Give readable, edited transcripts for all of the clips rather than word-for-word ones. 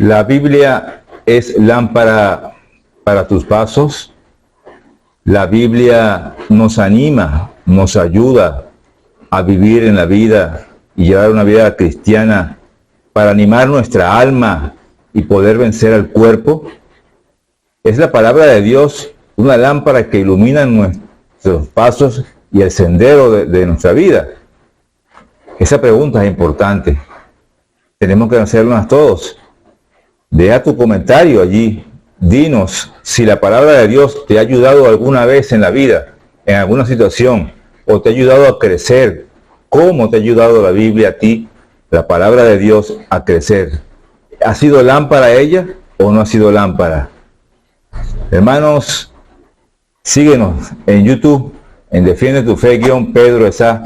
La Biblia es lámpara para tus pasos. La Biblia nos anima, nos ayuda a vivir en la vida y llevar una vida cristiana para animar nuestra alma y poder vencer al cuerpo. Es la palabra de Dios una lámpara que ilumina nuestros pasos y el sendero de nuestra vida. Esa pregunta es importante. Tenemos que hacerlas todos. Deja tu comentario allí. Dinos si la palabra de Dios te ha ayudado alguna vez en la vida, en alguna situación, o te ha ayudado a crecer. ¿Cómo te ha ayudado la Biblia a ti, la palabra de Dios, a crecer? ¿Ha sido lámpara ella o no ha sido lámpara? Hermanos, síguenos en YouTube, en Defiende tu Fe-Pedro Esá,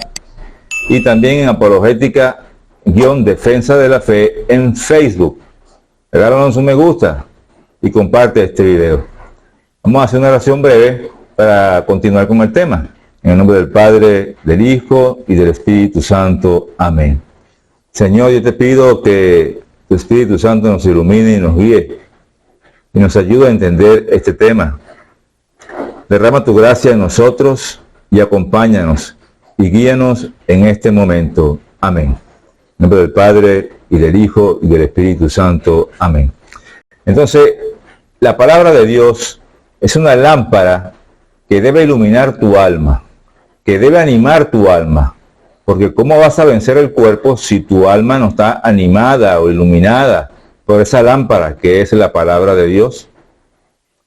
y también en Apologética-Defensa de la Fe en Facebook. Regálanos un me gusta y comparte este video. Vamos a hacer una oración breve para continuar con el tema. En el nombre del Padre, del Hijo y del Espíritu Santo. Amén. Señor, yo te pido que tu Espíritu Santo nos ilumine y nos guíe y nos ayude a entender este tema. Derrama tu gracia en nosotros y acompáñanos y guíanos en este momento. Amén. En nombre del Padre, y del Hijo, y del Espíritu Santo. Amén. Entonces, la palabra de Dios es una lámpara que debe iluminar tu alma, que debe animar tu alma. Porque ¿cómo vas a vencer el cuerpo si tu alma no está animada o iluminada por esa lámpara que es la palabra de Dios?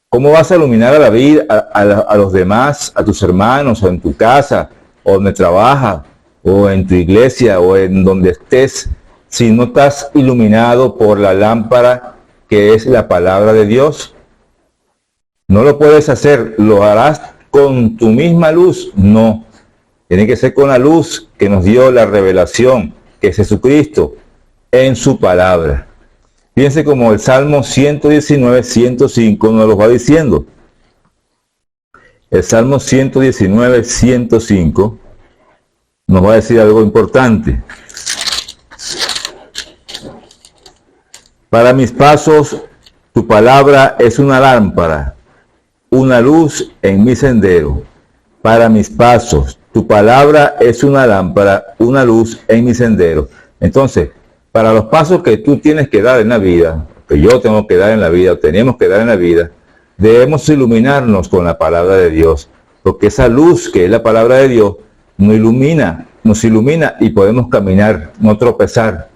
¿Cómo vas a iluminar a la vida, a los demás, a tus hermanos, o en tu casa, o donde trabajas, o en tu iglesia, o en donde estés, si no estás iluminado por la lámpara que es la palabra de Dios? No lo puedes hacer. ¿Lo harás con tu misma luz? No. Tiene que ser con la luz que nos dio la revelación, que es Jesucristo, en su palabra. Fíjense como el Salmo 119, 105 nos lo va diciendo. El Salmo 119, 105 nos va a decir algo importante. Para mis pasos, tu palabra es una lámpara, una luz en mi sendero. Para mis pasos, tu palabra es una lámpara, una luz en mi sendero. Entonces, para los pasos que tú tienes que dar en la vida, que yo tengo que dar en la vida, o tenemos que dar en la vida, debemos iluminarnos con la palabra de Dios, porque esa luz que es la palabra de Dios nos ilumina y podemos caminar, no tropezar.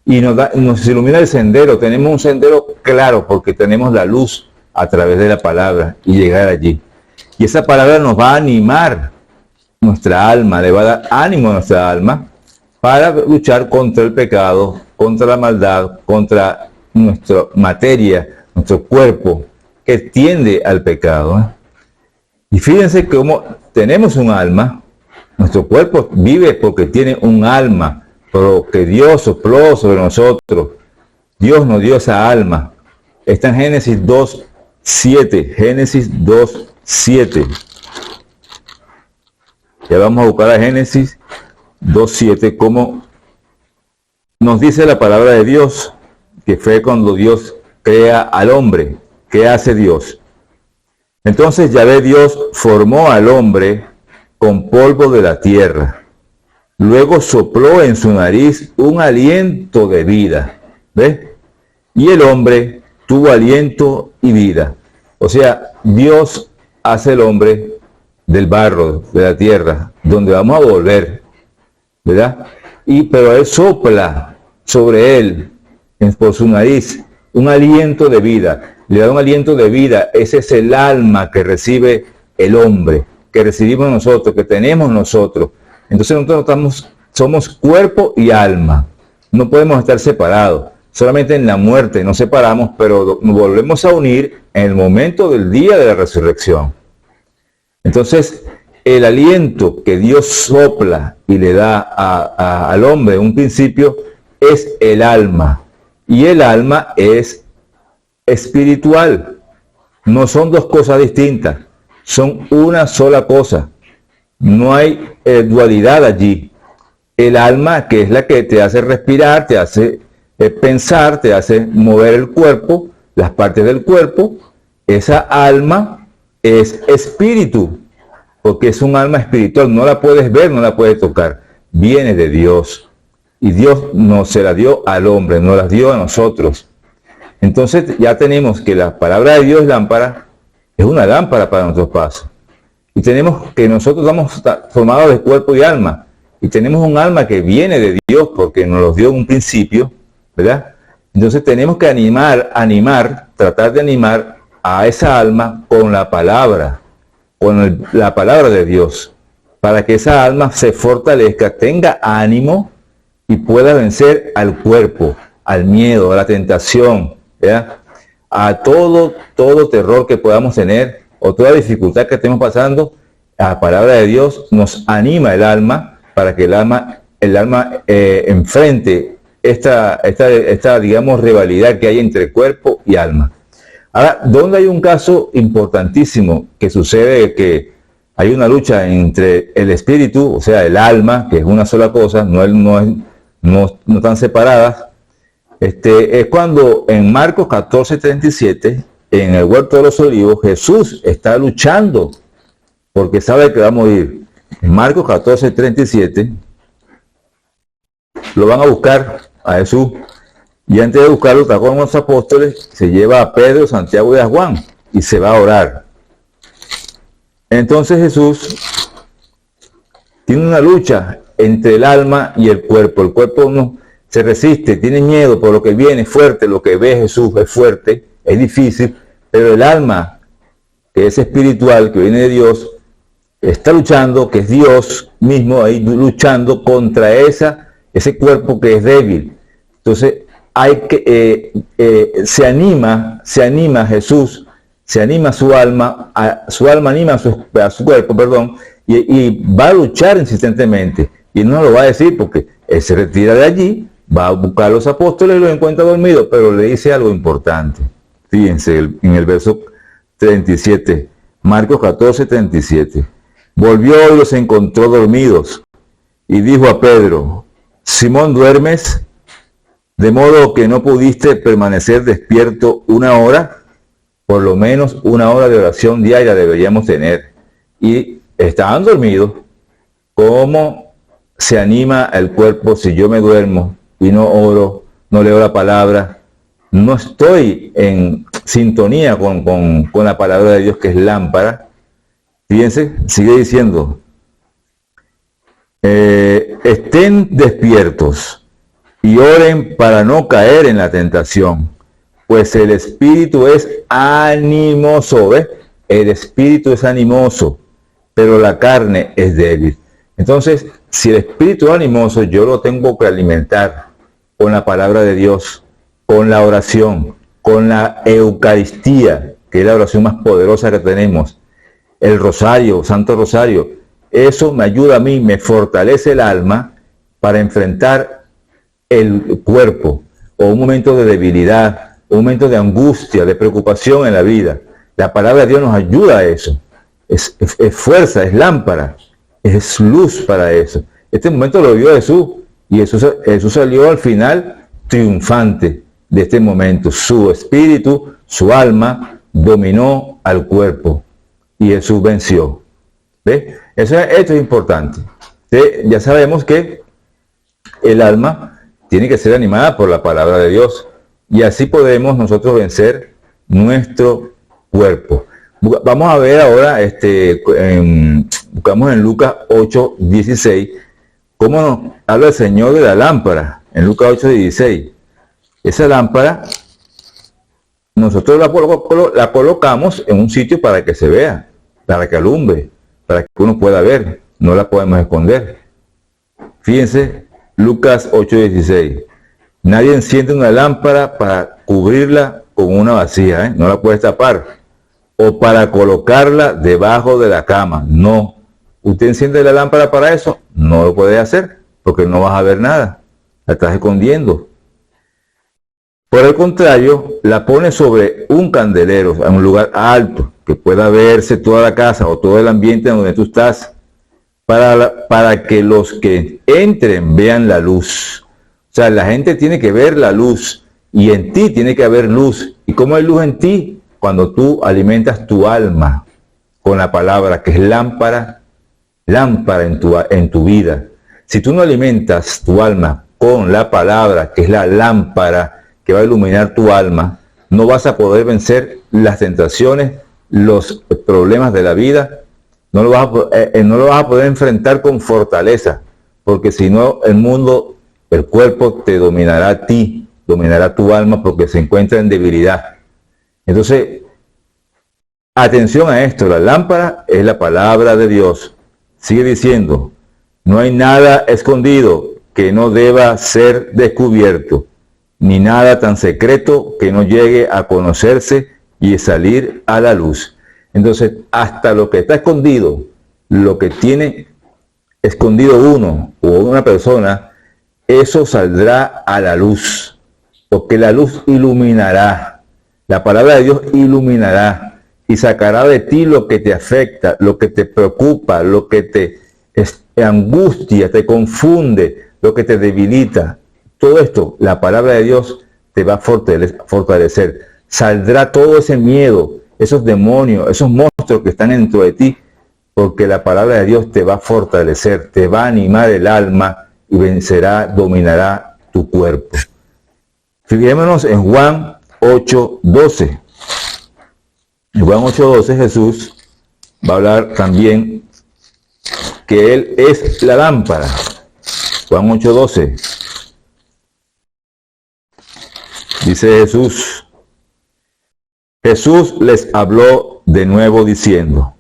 Y nos ilumina el sendero. Tenemos un sendero claro porque tenemos la luz a través de la palabra y llegar allí. Y esa palabra nos va a animar nuestra alma, le va a dar ánimo a nuestra alma para luchar contra el pecado, contra la maldad, contra nuestra materia, nuestro cuerpo que tiende al pecado. Y fíjense cómo tenemos un alma, nuestro cuerpo vive porque tiene un alma, pero que Dios sopló sobre nosotros. Dios nos dio esa alma. Está en Génesis 2:7. Génesis 2:7. Ya vamos a buscar a Génesis 2:7, como nos dice la palabra de Dios, que fue cuando Dios crea al hombre. ¿Qué hace Dios? Entonces Yahvé Dios formó al hombre con polvo de la tierra. Luego sopló en su nariz un aliento de vida. ¿Ves? Y el hombre tuvo aliento y vida. O sea, Dios hace el hombre del barro, de la tierra, donde vamos a volver, ¿verdad? Pero Él sopla sobre él, por su nariz, un aliento de vida. Le da un aliento de vida. Ese es el alma que recibe el hombre, que recibimos nosotros, que tenemos nosotros. Entonces nosotros somos cuerpo y alma. No podemos estar separados. Solamente en la muerte nos separamos, pero nos volvemos a unir en el momento del día de la resurrección. Entonces, el aliento que Dios sopla y le da al hombre en un principio es el alma. Y el alma es espiritual. No son dos cosas distintas. Son una sola cosa. No hay dualidad allí. El alma, que es la que te hace respirar, te hace Pensar te hace mover el cuerpo, las partes del cuerpo. Esa alma es espíritu, porque es un alma espiritual, no la puedes ver, no la puedes tocar, viene de Dios. Y Dios no se la dio al hombre, nos la dio a nosotros. Entonces ya tenemos que la palabra de Dios lámpara, es una lámpara para nuestros pasos. Y tenemos que nosotros estamos formados de cuerpo y alma. Y tenemos un alma que viene de Dios porque nos lo dio en un principio, ¿verdad? Entonces tenemos que tratar de animar a esa alma con la palabra, la palabra de Dios, para que esa alma se fortalezca, tenga ánimo y pueda vencer al cuerpo, al miedo, a la tentación, ¿verdad? A todo terror que podamos tener o toda dificultad que estemos pasando. La palabra de Dios nos anima el alma para que el alma enfrente esta, digamos, rivalidad que hay entre cuerpo y alma. Ahora, ¿dónde hay un caso importantísimo que sucede que hay una lucha entre el espíritu, o sea, el alma, que es una sola cosa, no están separadas? Es cuando en Marcos 14:37, en el huerto de los olivos, Jesús está luchando porque sabe que va a morir. En Marcos 14:37 lo van a buscar a Jesús, y antes de buscarlo está con los apóstoles, se lleva a Pedro, Santiago y a Juan y se va a orar. Entonces Jesús tiene una lucha entre el alma y el cuerpo. El cuerpo no se resiste, tiene miedo por lo que viene, es fuerte, lo que ve Jesús es fuerte, es difícil, pero el alma, que es espiritual, que viene de Dios, está luchando, que es Dios mismo ahí luchando contra ese cuerpo que es débil. Entonces se anima Jesús, se anima su alma anima a su cuerpo, perdón, y va a luchar insistentemente. Y no lo va a decir porque él se retira de allí, va a buscar a los apóstoles y los encuentra dormidos, pero le dice algo importante. Fíjense en el verso 37, Marcos 14:37. Volvió y los encontró dormidos y dijo a Pedro: Simón, ¿duermes? ¿De modo que no pudiste permanecer despierto una hora? Por lo menos una hora de oración diaria deberíamos tener. Y estaban dormidos. ¿Cómo se anima el cuerpo si yo me duermo y no oro, no leo la palabra? No estoy en sintonía con la palabra de Dios, que es lámpara. Fíjense, sigue diciendo, estén despiertos y oren para no caer en la tentación, pues el espíritu es animoso, ¿ves? El espíritu es animoso, pero la carne es débil. Entonces, si el espíritu es animoso, yo lo tengo que alimentar con la palabra de Dios, con la oración, con la Eucaristía, que es la oración más poderosa que tenemos, el rosario, Santo Rosario. Eso me ayuda a mí, me fortalece el alma para enfrentar el cuerpo, o un momento de debilidad, un momento de angustia, de preocupación en la vida. La palabra de Dios nos ayuda a eso. Es fuerza, es lámpara, es luz para eso. Este momento lo vio Jesús, y Jesús salió al final triunfante de este momento. Su espíritu, su alma dominó al cuerpo y Jesús venció. ¿Ve? Esto es importante. ¿Sí? Ya sabemos que el alma tiene que ser animada por la palabra de Dios, y así podemos nosotros vencer nuestro cuerpo. Vamos a ver ahora, buscamos en Lucas 8:16, cómo nos habla el Señor de la lámpara, en Lucas 8:16. Esa lámpara, nosotros la colocamos en un sitio para que se vea, para que alumbre, para que uno pueda ver, no la podemos esconder. Fíjense, Lucas 8:16. Nadie enciende una lámpara para cubrirla con una vacía, no la puedes tapar, o para colocarla debajo de la cama. No. ¿Usted enciende la lámpara para eso? No lo puede hacer, porque no vas a ver nada, la estás escondiendo. Por el contrario, la pone sobre un candelero, en un lugar alto, que pueda verse toda la casa o todo el ambiente donde tú estás, para que los que entren vean la luz. O sea, la gente tiene que ver la luz y en ti tiene que haber luz. ¿Y cómo hay luz en ti? Cuando tú alimentas tu alma con la palabra, que es lámpara en tu vida. Si tú no alimentas tu alma con la palabra, que es la lámpara que va a iluminar tu alma, no vas a poder vencer las tentaciones, los problemas de la vida, no lo vas a poder enfrentar con fortaleza, porque si no, el mundo, el cuerpo te dominará a ti, dominará tu alma, porque se encuentra en debilidad. Entonces, atención a esto, la lámpara es la palabra de Dios. Sigue diciendo, no hay nada escondido que no deba ser descubierto, ni nada tan secreto que no llegue a conocerse y salir a la luz. Entonces, hasta lo que está escondido, lo que tiene escondido uno o una persona, eso saldrá a la luz, porque la luz iluminará, la palabra de Dios iluminará y sacará de ti lo que te afecta, lo que te preocupa, lo que te angustia, te confunde, lo que te debilita. Todo esto, la palabra de Dios te va a fortalecer. Saldrá todo ese miedo, esos demonios, esos monstruos que están dentro de ti, porque la palabra de Dios te va a fortalecer, te va a animar el alma y vencerá, dominará tu cuerpo. Fijémonos en Juan 8:12. En Juan 8:12 Jesús va a hablar también que Él es la lámpara. Juan 8:12. Dice Jesús. Jesús les habló de nuevo diciendo,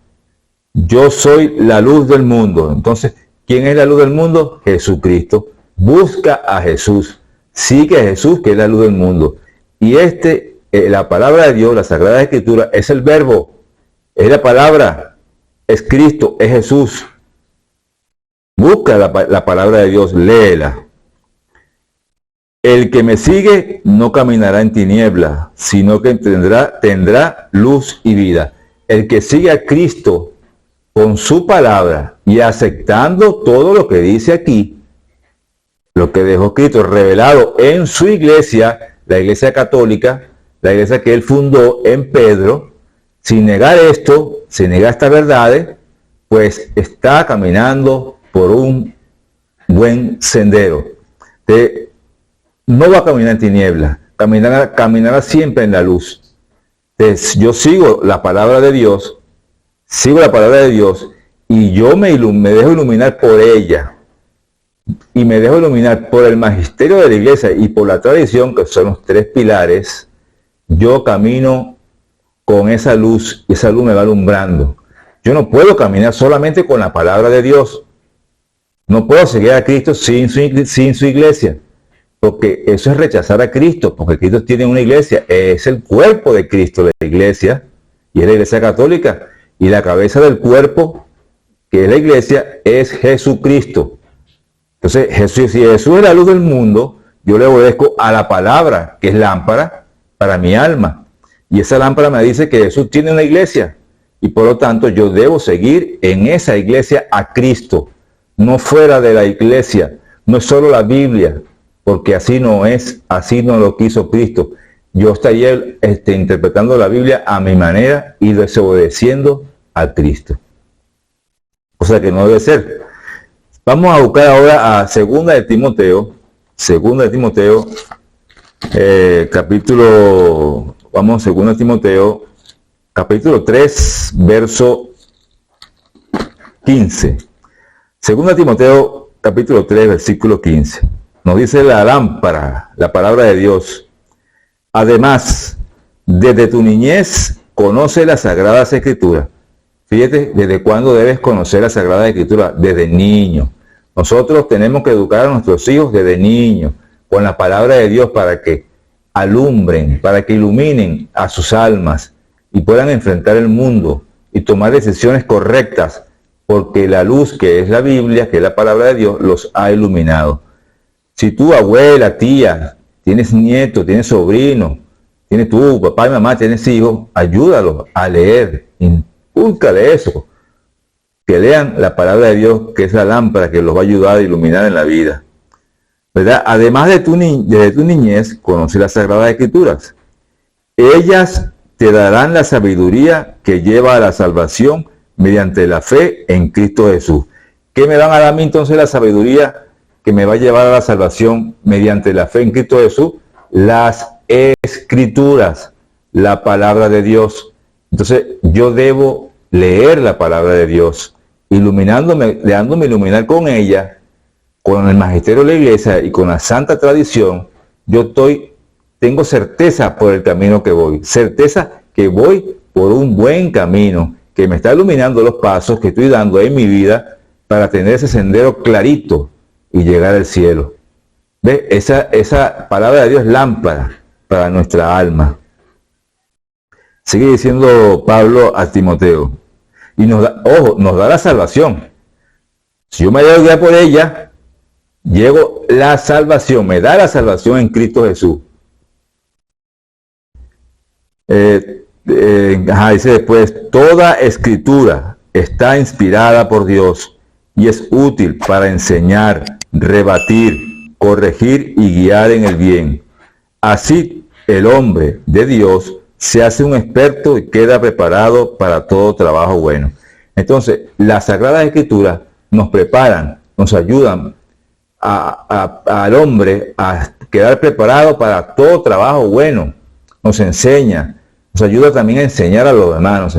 yo soy la luz del mundo. Entonces, ¿quién es la luz del mundo? Jesucristo. Busca a Jesús. Sigue a Jesús, que es la luz del mundo. Y la palabra de Dios, la Sagrada Escritura, es el verbo. Es la palabra. Es Cristo, es Jesús. Busca la palabra de Dios, léela. El que me sigue no caminará en tinieblas, sino que tendrá luz y vida. El que sigue a Cristo con su palabra y aceptando todo lo que dice aquí, lo que dejó Cristo revelado en su iglesia, la iglesia católica, la iglesia que él fundó en Pedro, sin negar esto, sin negar estas verdades, pues está caminando por un buen sendero. No va a caminar en tinieblas, caminará siempre en la luz. Entonces, yo sigo la palabra de Dios, y yo me dejo iluminar por ella. Y me dejo iluminar por el magisterio de la iglesia y por la tradición, que son los tres pilares. Yo camino con esa luz y esa luz me va alumbrando. Yo no puedo caminar solamente con la palabra de Dios. No puedo seguir a Cristo sin su iglesia, porque eso es rechazar a Cristo, porque Cristo tiene una iglesia, es el cuerpo de Cristo, la iglesia, y es la iglesia católica, y la cabeza del cuerpo, que es la iglesia, es Jesucristo. Entonces, si Jesús es la luz del mundo, yo le obedezco a la palabra, que es lámpara para mi alma, y esa lámpara me dice que Jesús tiene una iglesia, y por lo tanto yo debo seguir en esa iglesia a Cristo, no fuera de la iglesia. No es solo la Biblia, porque así no es, así no lo quiso Cristo. Yo estaría interpretando la Biblia a mi manera y desobedeciendo a Cristo. O sea que no debe ser. Vamos a buscar ahora a 2 de Timoteo, capítulo 3, verso 15. 2 Timoteo, capítulo 3, versículo 15. Nos dice la lámpara, la palabra de Dios. Además, desde tu niñez, conoce las Sagradas Escrituras. Fíjate, ¿desde cuándo debes conocer las Sagradas Escrituras? Desde niño. Nosotros tenemos que educar a nuestros hijos desde niños, con la palabra de Dios, para que alumbren, para que iluminen a sus almas y puedan enfrentar el mundo y tomar decisiones correctas, porque la luz, que es la Biblia, que es la palabra de Dios, los ha iluminado. Si tu abuela, tía, tienes nietos, tienes sobrinos, tienes tu papá y mamá, tienes hijos, ayúdalos a leer, inculcale eso, que lean la palabra de Dios, que es la lámpara que los va a ayudar a iluminar en la vida. ¿verdad? Además de desde tu niñez, conoce las Sagradas Escrituras. Ellas te darán la sabiduría que lleva a la salvación mediante la fe en Cristo Jesús. ¿Qué me van a dar a mí entonces la sabiduría que me va a llevar a la salvación mediante la fe en Cristo Jesús? Las Escrituras, la palabra de Dios. Entonces yo debo leer la palabra de Dios, iluminándome, dejándome iluminar con ella, con el magisterio de la iglesia y con la santa tradición. Yo tengo certeza por el camino que voy, certeza que voy por un buen camino, que me está iluminando los pasos que estoy dando en mi vida para tener ese sendero clarito y llegar al cielo. ¿Ves? Esa palabra de Dios es lámpara para nuestra alma. Sigue diciendo Pablo a Timoteo. Y nos da la salvación. Si yo me dejo guiar por ella, llego la salvación, me da la salvación en Cristo Jesús. Dice después, toda escritura está inspirada por Dios y es útil para enseñar, rebatir, corregir y guiar en el bien. Así el hombre de Dios se hace un experto y queda preparado para todo trabajo bueno. Entonces, las Sagradas Escrituras nos preparan, nos ayudan al hombre a quedar preparado para todo trabajo bueno. Nos enseña, nos ayuda también a enseñar a los demás,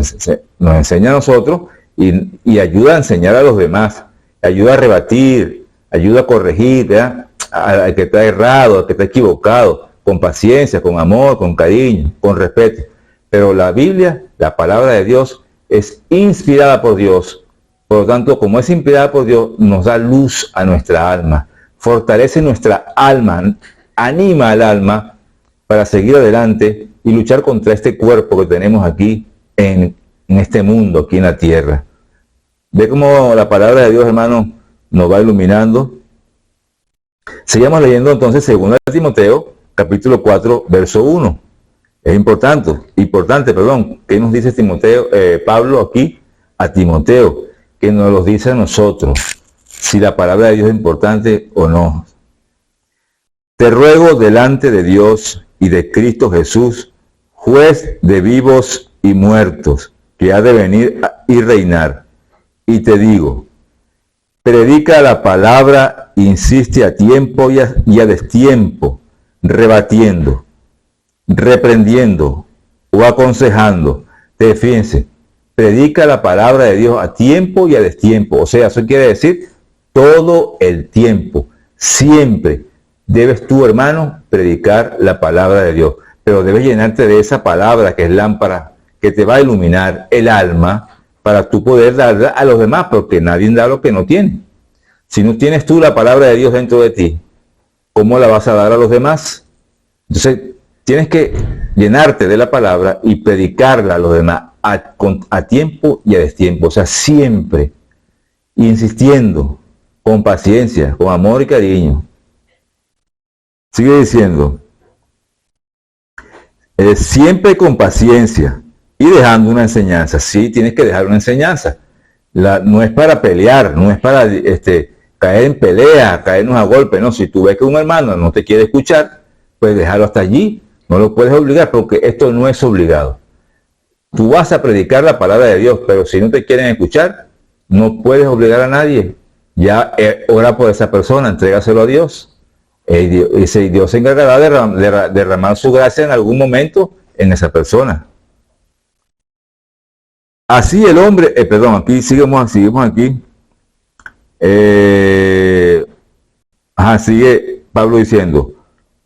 nos enseña a nosotros y ayuda a enseñar a los demás, ayuda a rebatir, ayuda a corregir, ¿verdad? Al que está errado, al que está equivocado, con paciencia, con amor, con cariño, con respeto. Pero la Biblia, la palabra de Dios, es inspirada por Dios. Por lo tanto, como es inspirada por Dios, nos da luz a nuestra alma, fortalece nuestra alma, anima al alma para seguir adelante y luchar contra este cuerpo que tenemos aquí en este mundo, aquí en la tierra. Ve cómo la palabra de Dios, hermano, nos va iluminando. Sigamos leyendo entonces 2 Timoteo, capítulo 4, verso 1. Es importante, ¿qué nos dice Pablo aquí a Timoteo? Que nos lo dice a nosotros, si la palabra de Dios es importante o no. Te ruego delante de Dios y de Cristo Jesús, juez de vivos y muertos, que ha de venir y reinar. Y te digo, predica la palabra, insiste a tiempo y a destiempo, rebatiendo, reprendiendo o aconsejando. Fíjense, predica la palabra de Dios a tiempo y a destiempo. O sea, eso quiere decir todo el tiempo. Siempre debes tú, hermano, predicar la palabra de Dios. Pero debes llenarte de esa palabra que es lámpara, que te va a iluminar el alma para tú poder darla a los demás, porque nadie da lo que no tiene. Si no tienes tú la palabra de Dios dentro de ti, ¿cómo la vas a dar a los demás? Entonces, tienes que llenarte de la palabra y predicarla a los demás a tiempo y a destiempo. O sea, siempre insistiendo, con paciencia, con amor y cariño. Sigue diciendo, siempre con paciencia y dejando una enseñanza. Sí, tienes que dejar una enseñanza. No es para pelear, no es para caer en pelea, caernos a golpe. No, si tú ves que un hermano no te quiere escuchar, pues déjalo hasta allí. No lo puedes obligar, porque esto no es obligado. Tú vas a predicar la palabra de Dios, pero si no te quieren escuchar, no puedes obligar a nadie. Ya ora por esa persona, entrégaselo a Dios. Dios se encargará de derramar su gracia en algún momento en esa persona. Así el hombre, aquí seguimos aquí. Sigue Pablo diciendo,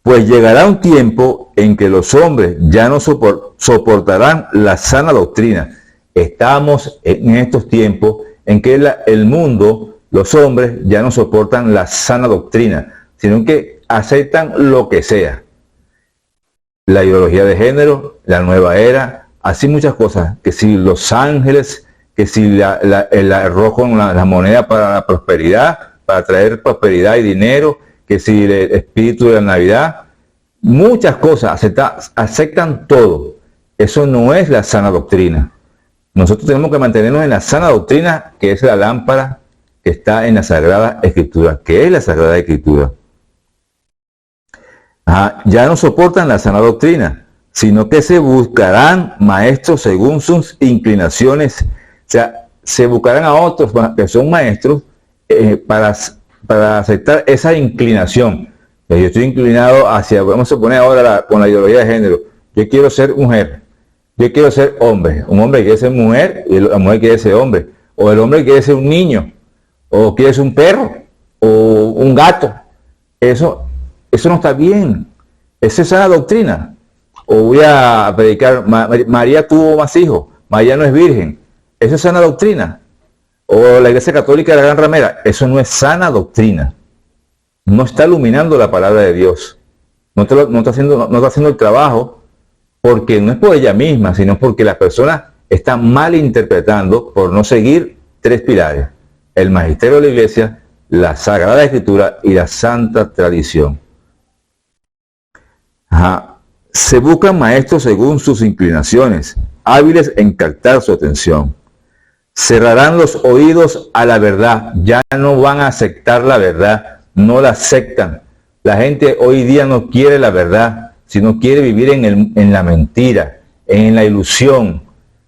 pues llegará un tiempo en que los hombres ya no soportarán la sana doctrina. Estamos en estos tiempos en que el mundo, los hombres ya no soportan la sana doctrina, sino que aceptan lo que sea. La ideología de género, la nueva era, así muchas cosas, que si los ángeles, que si el arrojo en la moneda para la prosperidad, para traer prosperidad y dinero, que si el espíritu de la Navidad, muchas cosas, aceptan todo. Eso no es la sana doctrina. Nosotros tenemos que mantenernos en la sana doctrina, que es la lámpara que está en la Sagrada Escritura. ¿Qué es la Sagrada Escritura? Ya no soportan la sana doctrina, sino que se buscarán maestros según sus inclinaciones. O sea, se buscarán a otros que son maestros para aceptar esa inclinación. Yo estoy inclinado hacia, vamos a poner ahora con la ideología de género, yo quiero ser mujer, yo quiero ser hombre, un hombre quiere ser mujer y la mujer quiere ser hombre, o el hombre quiere ser un niño, o quiere ser un perro, o un gato. Eso no está bien. Esa es sana doctrina. O voy a predicar, María tuvo más hijos, María no es virgen. Eso es sana doctrina. O la Iglesia Católica de la Gran Ramera. Eso no es sana doctrina. No está iluminando la palabra de Dios. No está haciendo el trabajo, porque no es por ella misma, sino porque la persona está mal interpretando por no seguir tres pilares: el magisterio de la Iglesia, la Sagrada Escritura y la Santa Tradición. Se buscan maestros según sus inclinaciones, hábiles en captar su atención. Cerrarán los oídos a la verdad, ya no van a aceptar la verdad, no la aceptan. La gente hoy día no quiere la verdad, sino quiere vivir en la mentira, en la ilusión,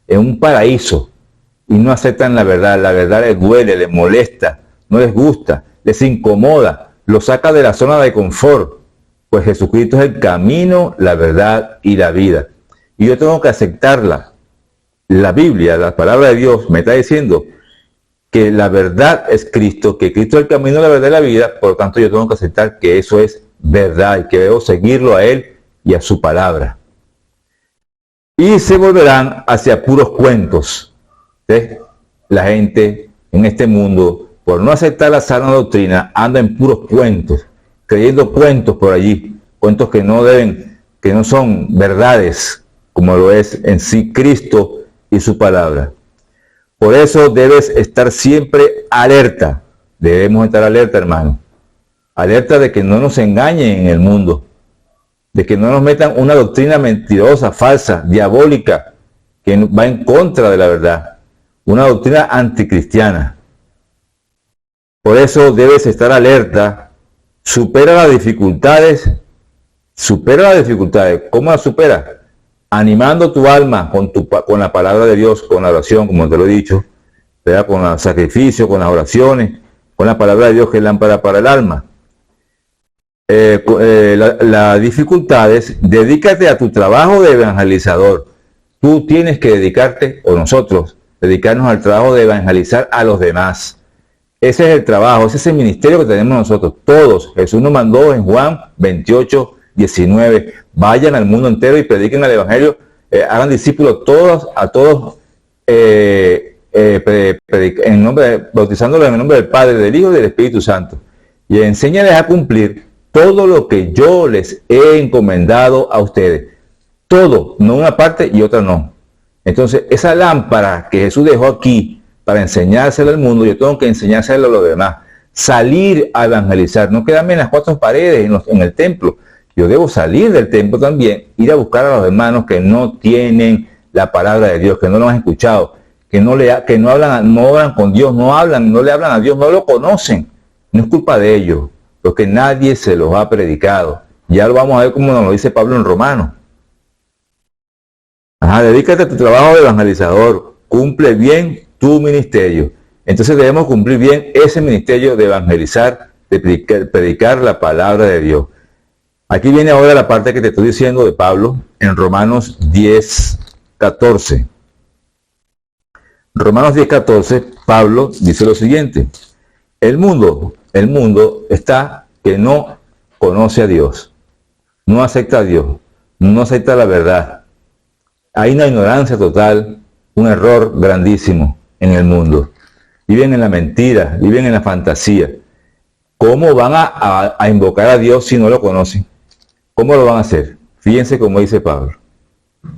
en un paraíso, y no aceptan la verdad les duele, les molesta, no les gusta, les incomoda, los saca de la zona de confort. Pues Jesucristo es el camino, la verdad y la vida. Y yo tengo que aceptarla. La Biblia, la palabra de Dios, me está diciendo que la verdad es Cristo, que Cristo es el camino, la verdad y la vida. Por lo tanto, yo tengo que aceptar que eso es verdad y que debo seguirlo a Él y a su palabra. Y se volverán hacia puros cuentos. ¿Sí? La gente en este mundo, por no aceptar la sana doctrina, anda en puros cuentos, creyendo cuentos por allí, cuentos que no son verdades, como lo es en sí Cristo y su palabra. Por eso debes estar siempre alerta. Debemos estar alerta, hermano. Alerta de que no nos engañen en el mundo, de que no nos metan una doctrina mentirosa, falsa, diabólica, que va en contra de la verdad, una doctrina anticristiana. Por eso debes estar alerta. Supera las dificultades. ¿Cómo las superas? Animando tu alma con la palabra de Dios, con la oración, como te lo he dicho, ¿verdad? Con el sacrificio, con las oraciones, con la palabra de Dios que es lámpara para el alma. Las dificultades, dedícate a tu trabajo de evangelizador. Tú tienes que dedicarte, o nosotros, dedicarnos al trabajo de evangelizar a los demás. Ese es el trabajo, ese es el ministerio que tenemos nosotros, todos. Jesús nos mandó en Juan 28, 19, vayan al mundo entero y prediquen el Evangelio, hagan discípulos a todos, bautizándolos en el nombre del Padre, del Hijo y del Espíritu Santo. Y enséñales a cumplir todo lo que yo les he encomendado a ustedes. Todo, no una parte y otra no. Entonces, esa lámpara que Jesús dejó aquí, para enseñárselo al mundo, yo tengo que enseñárselo a los demás. Salir a evangelizar, no quedarme en las cuatro paredes, en el templo. Yo debo salir del templo también, ir a buscar a los hermanos que no tienen la palabra de Dios, que no lo han escuchado, que no hablan con Dios, no le hablan a Dios, no lo conocen. No es culpa de ellos, porque nadie se los ha predicado. Ya lo vamos a ver como nos lo dice Pablo en Romanos. Dedícate a tu trabajo de evangelizador, cumple bien tu ministerio. Entonces debemos cumplir bien ese ministerio de evangelizar, de predicar la palabra de Dios. Aquí viene ahora la parte que te estoy diciendo de Pablo en Romanos 10, 14. Romanos 10, 14, Pablo dice lo siguiente: el mundo está que no conoce a Dios, no acepta a Dios, no acepta la verdad. Hay una ignorancia total, un error grandísimo en el mundo. Viven en la mentira, viven en la fantasía. ¿Cómo van a invocar a Dios si no lo conocen? ¿Cómo lo van a hacer? Fíjense cómo dice Pablo.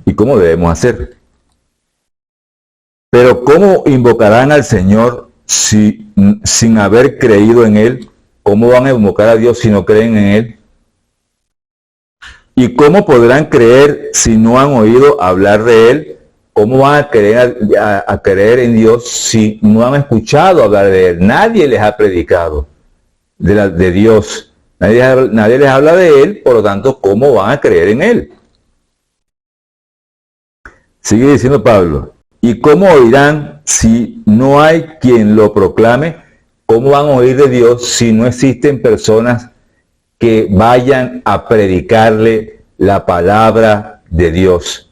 ¿Y cómo debemos hacer? Pero ¿cómo invocarán al Señor sin haber creído en Él? ¿Cómo van a invocar a Dios si no creen en Él? ¿Y cómo podrán creer si no han oído hablar de Él? ¿Cómo van a creer en Dios si no han escuchado hablar de Él? Nadie les ha predicado de Dios. Nadie les habla de Él, por lo tanto, ¿cómo van a creer en Él? Sigue diciendo Pablo, ¿y cómo oirán si no hay quien lo proclame? ¿Cómo van a oír de Dios si no existen personas que vayan a predicarle la palabra de Dios?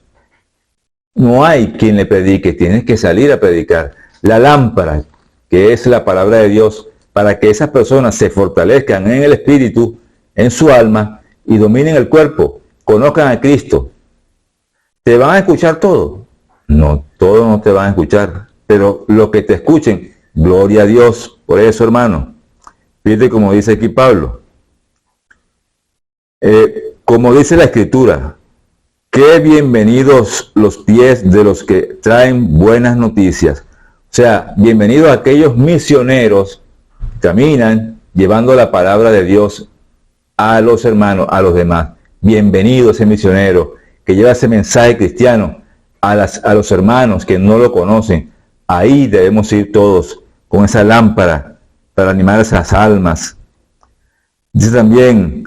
No hay quien le predique, tienes que salir a predicar. La lámpara, que es la palabra de Dios, para que esas personas se fortalezcan en el espíritu, en su alma, y dominen el cuerpo, conozcan a Cristo. ¿Te van a escuchar todo? No, todos no te van a escuchar, pero los que te escuchen, gloria a Dios. Por eso, hermano, fíjate como dice aquí Pablo, como dice la Escritura, qué bienvenidos los pies de los que traen buenas noticias. O sea, bienvenidos a aquellos misioneros que caminan llevando la palabra de Dios a los hermanos, a los demás. Bienvenido ese misionero que lleva ese mensaje cristiano a los hermanos que no lo conocen. Ahí debemos ir todos con esa lámpara para animar esas almas. Dice también,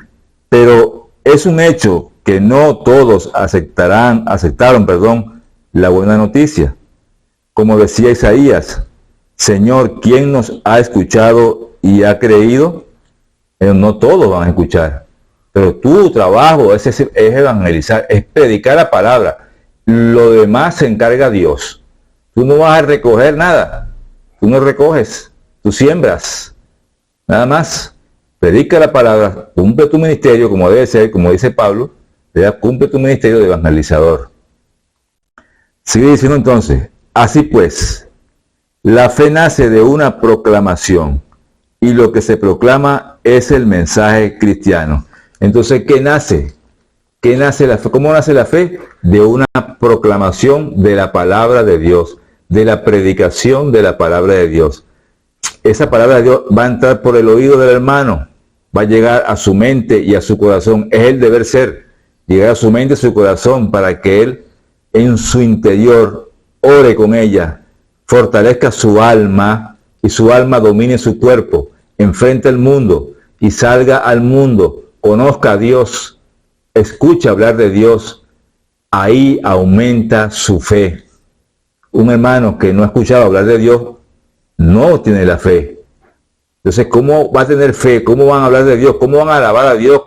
pero es un hecho que no todos aceptaron, la buena noticia. Como decía Isaías, Señor, ¿quién nos ha escuchado y ha creído? No todos van a escuchar, pero tu trabajo es evangelizar, es predicar la palabra. Lo demás se encarga Dios. Tú no vas a recoger nada, tú no recoges, tú siembras, nada más. Predica la palabra, cumple tu ministerio como debe ser, como dice Pablo, cumple tu ministerio de evangelizador. Sigue diciendo entonces, así pues, la fe nace de una proclamación y lo que se proclama es el mensaje cristiano. Entonces, ¿qué nace? ¿Qué nace la fe? ¿Cómo nace la fe? De una proclamación de la palabra de Dios, de la predicación de la palabra de Dios. Esa palabra de Dios va a entrar por el oído del hermano, va a llegar a su mente y a su corazón. Es el deber ser, llegar a su mente y a su corazón para que él en su interior ore con ella, fortalezca su alma y su alma domine su cuerpo, enfrente al mundo y salga al mundo, conozca a Dios, escucha hablar de Dios. Ahí aumenta su fe. Un hermano que no ha escuchado hablar de Dios no tiene la fe. Entonces, ¿cómo va a tener fe? ¿Cómo van a hablar de Dios? ¿Cómo van a alabar a Dios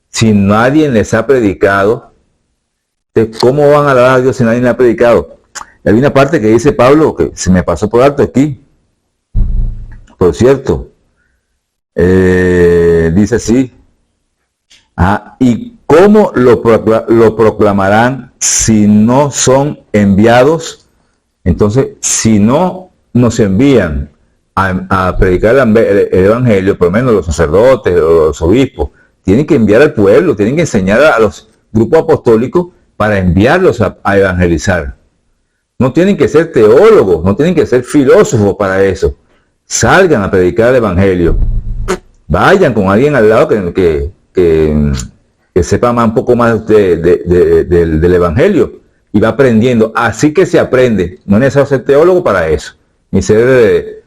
si nadie les ha predicado? ¿Cómo van a alabar a Dios si nadie les ha predicado? Hay una parte que dice Pablo, que se me pasó por alto aquí. Por cierto, dice así. ¿Y cómo lo proclamarán si no son enviados? Entonces, si no nos envían a predicar el evangelio, por lo menos los sacerdotes o los obispos, tienen que enviar al pueblo, tienen que enseñar a los grupos apostólicos para enviarlos a evangelizar. No tienen que ser teólogos, no tienen que ser filósofos para eso. Salgan a predicar el evangelio. Vayan con alguien al lado que sepa un poco más del evangelio y va aprendiendo. Así que se aprende. No es necesario ser teólogo para eso, ni ser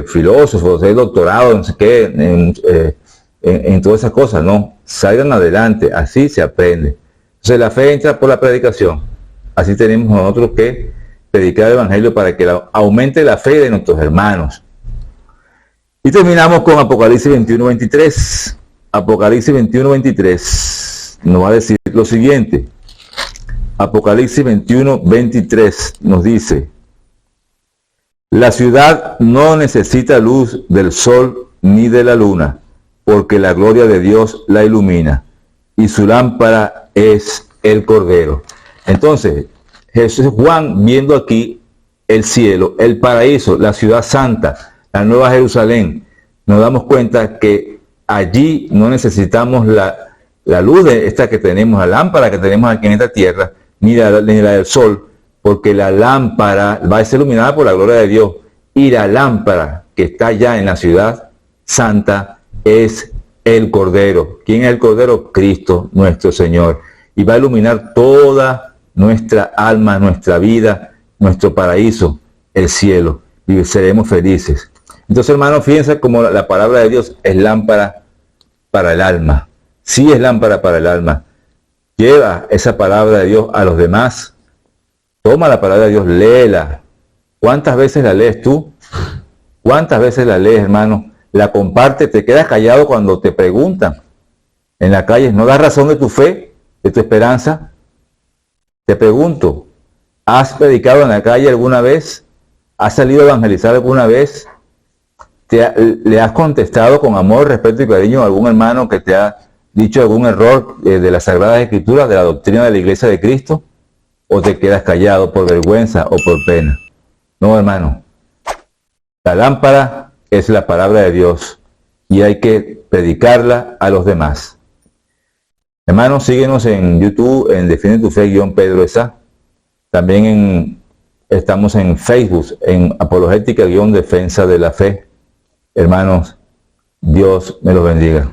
filósofo, ser doctorado, no sé qué, en todas esas cosas. No, salgan adelante, así se aprende. Entonces la fe entra por la predicación. Así tenemos nosotros que predicar el evangelio para que aumente la fe de nuestros hermanos. Y terminamos con Apocalipsis 21:23. Apocalipsis 21:23 nos va a decir lo siguiente. Apocalipsis 21:23 nos dice: la ciudad no necesita luz del sol ni de la luna, porque la gloria de Dios la ilumina, y su lámpara es el Cordero. Entonces, Juan, viendo aquí el cielo, el paraíso, la ciudad santa, la nueva Jerusalén, nos damos cuenta que allí no necesitamos la luz de esta que tenemos, la lámpara que tenemos aquí en esta tierra, ni la del sol, porque la lámpara va a ser iluminada por la gloria de Dios, y la lámpara que está allá en la ciudad santa es el Cordero. ¿Quién es el Cordero? Cristo, nuestro Señor. Y va a iluminar toda nuestra alma, nuestra vida, nuestro paraíso, el cielo. Y seremos felices. Entonces, hermanos, fíjense cómo la palabra de Dios es lámpara para el alma. Sí es lámpara para el alma. Lleva esa palabra de Dios a los demás. Toma la palabra de Dios, léela. ¿Cuántas veces la lees tú? ¿Cuántas veces la lees, hermano? La comparte, te quedas callado cuando te preguntan en la calle, ¿no das razón de tu fe, de tu esperanza? Te pregunto, ¿has predicado en la calle alguna vez? ¿Has salido a evangelizar alguna vez? ¿Le has contestado con amor, respeto y cariño a algún hermano que te ha dicho algún error de las Sagradas Escrituras, de la doctrina de la Iglesia de Cristo? ¿O te quedas callado por vergüenza o por pena? No, hermano. La lámpara es la palabra de Dios y hay que predicarla a los demás. Hermanos, síguenos en YouTube, en Defiende tu Fe, Pedro Esa. También estamos en Facebook, en Apologética, Defensa de la Fe. Hermanos, Dios me los bendiga.